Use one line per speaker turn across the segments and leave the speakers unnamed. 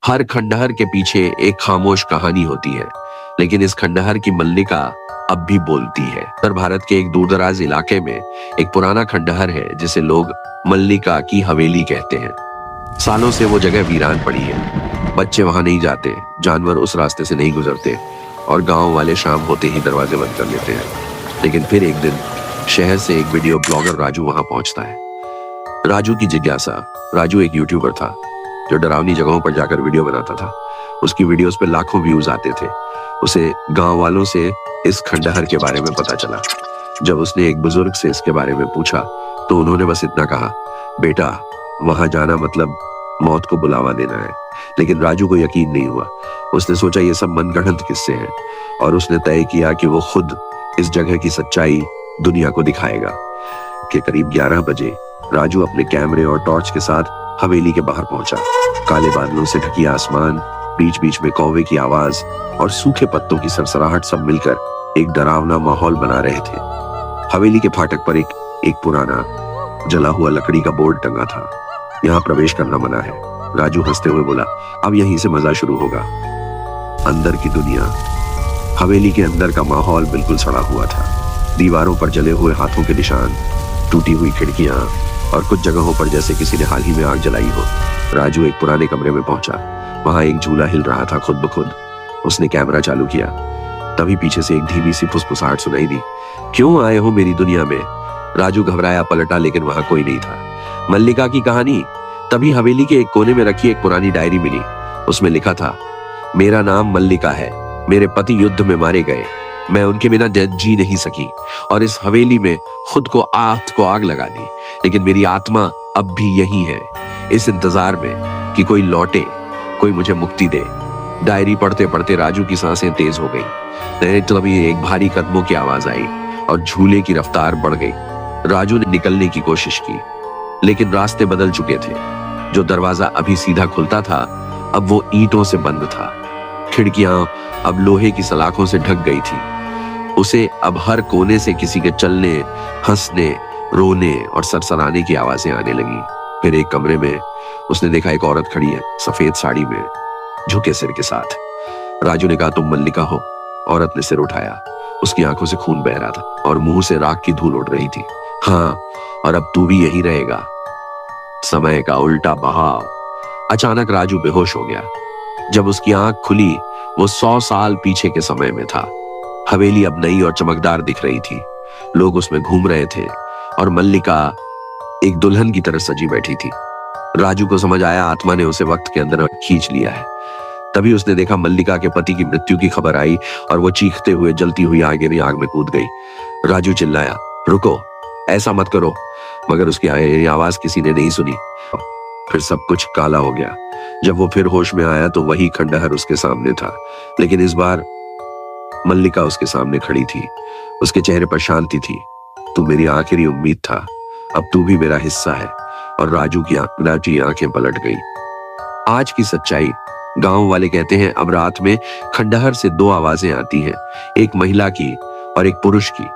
हर खंडहर के पीछे एक खामोश कहानी होती है, लेकिन इस खंडहर की मल्लिका अब भी बोलती है। उत्तर भारत के एक दूरदराज इलाके में एक पुराना खंडहर है जिसे लोग मल्लिका की हवेली कहते हैं। सालों से वो जगह वीरान पड़ी है। बच्चे वहां नहीं जाते, जानवर उस रास्ते से नहीं गुजरते और गांव वाले शाम होते ही दरवाजे बंद कर लेते हैं। लेकिन फिर एक दिन शहर से एक वीडियो ब्लॉगर राजू वहां पहुंचता है। राजू की जिज्ञासा। राजू एक यूट्यूबर था जो डरावनी जगहों पर जाकर वीडियो बनाता था। उसकी वीडियोस पे लाखों व्यूज आते थे। उसे गांव वालों से इस खंडहर के बारे में पता चला। जब उसने एक बुजुर्ग से इसके बारे में पूछा तो उन्होंने बस इतना कहा, बेटा वहां जाना मतलब मौत को बुलावा देना है। लेकिन राजू को यकीन नहीं हुआ। उसने सोचा ये सब मनगढ़ंत किस्से हैं और उसने तय किया कि वो खुद इस जगह की सच्चाई दुनिया को दिखाएगा। के करीब 11 बजे राजू अपने कैमरे और टॉर्च के साथ हवेली के बाहर पहुंचा। काले बादलों से ढकी आसमान, बीच बीच में कौवे की आवाज और सूखे पत्तों की सरसराहट सब मिलकर एक डरावना माहौल बना रहे थे। हवेली के फाटक पर एक पुराना जला हुआ लकड़ी का बोर्ड टंगा था, यहाँ प्रवेश करना मना है। राजू हंसते हुए बोला, अब यहीं से मजा शुरू होगा। अंदर की दुनिया। हवेली के अंदर का माहौल बिल्कुल सड़ा हुआ था। दीवारों पर जले हुए हाथों के निशान, टूटी हुई खिड़कियां और कुछ जगहों पर जैसे किसी ने हाल ही में आग जलाई हो। राजू एक पुराने कमरे में पहुंचा। वहां एक झूला हिल रहा था खुद ब खुद। उसने कैमरा चालू किया। तभी पीछे से एक धीमी सी फुसफुसाहट सुनाई दी, क्यों आए हो मेरी दुनिया में? राजू घबराया, पलटा, लेकिन वहां कोई नहीं था। मल्लिका की कहानी। तभी हवेली के एक कोने में रखी एक पुरानी डायरी मिली। उसमें लिखा था, मेरा नाम मल्लिका है, मेरे पति युद्ध में मारे गए, मैं उनके बिना जी नहीं सकी और इस हवेली में खुद को आग लगा दी, लेकिन मेरी आत्मा अब भी यही है, इस इंतजार में कि कोई लौटे, कोई मुझे मुक्ति दे। डायरी पढ़ते पढ़ते राजू की सांसें तेज हो गई। तभी एक भारी कदमों की आवाज आई और झूले की रफ्तार बढ़ गई। राजू ने निकलने की कोशिश की, लेकिन रास्ते बदल चुके थे। जो दरवाजा अभी सीधा खुलता था, अब वो ईंटों से बंद था। खिड़कियां अब लोहे की सलाखों से ढक गई थी। उसे अब हर कोने से किसी के चलने, हंसने, रोने और सरसराने की आवाजें आने लगी। फिर एक कमरे में उसने देखा एक औरत खड़ी है, सफेद साड़ी में, झुके सिर के साथ। राजू ने कहा, तुम मल्लिका हो? औरत ने सिर उठाया। उसकी आंखों से खून बह रहा था और मुंह से राख की धूल उड़ रही थी। हाँ, और अब तू भी यही रहेगा। समय का उल्टा बहाव। अचानक राजू बेहोश हो गया। जब उसकी आंख खुली, वो 100 साल पीछे के समय में था। हवेली अब नई और चमकदार दिख रही थी। लोग उसमें घूम रहे थे और मल्लिका एक दुल्हन की तरह सजी बैठी थी। राजू को समझ आया, आत्मा ने उसे वक्त के अंदर खींच लिया है। तभी उसने देखा मल्लिका के पति की मृत्यु की खबर आई और वो चीखते हुए जलती हुई आग में कूद गई। राजू चिल्लाया, रुको, ऐसा मत करो, मगर उसकी आवाज किसी ने नहीं सुनी। फिर सब कुछ काला हो गया। जब वो फिर होश में आया तो वही खंडहर उसके सामने था, लेकिन इस बार मल्लिका उसके सामने खड़ी थी। उसके चेहरे पर शांति थी। तू मेरी आखिरी उम्मीद था, अब तू भी मेरा हिस्सा है। और राजू की आंखें पलट गई। आज की सच्चाई। गांव वाले कहते हैं अब रात में खंडहर से 2 आवाजें आती हैं, एक महिला की और एक पुरुष की।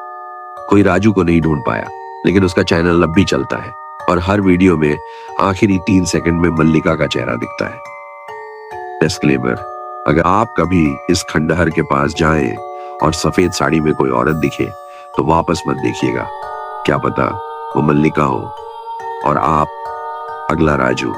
कोई राजू को नहीं ढूंढ पाया, लेकिन उसका चैनल अब भी चलता है और हर वीडियो में आखिरी 3 सेकंड में मल्लिका का चेहरा दिखता है। डिस्क्लेमर, अगर आप कभी इस खंडहर के पास जाएं और सफेद साड़ी में कोई औरत दिखे तो वापस मत देखिएगा। क्या पता वो मल्लिका हो और आप अगला राजू।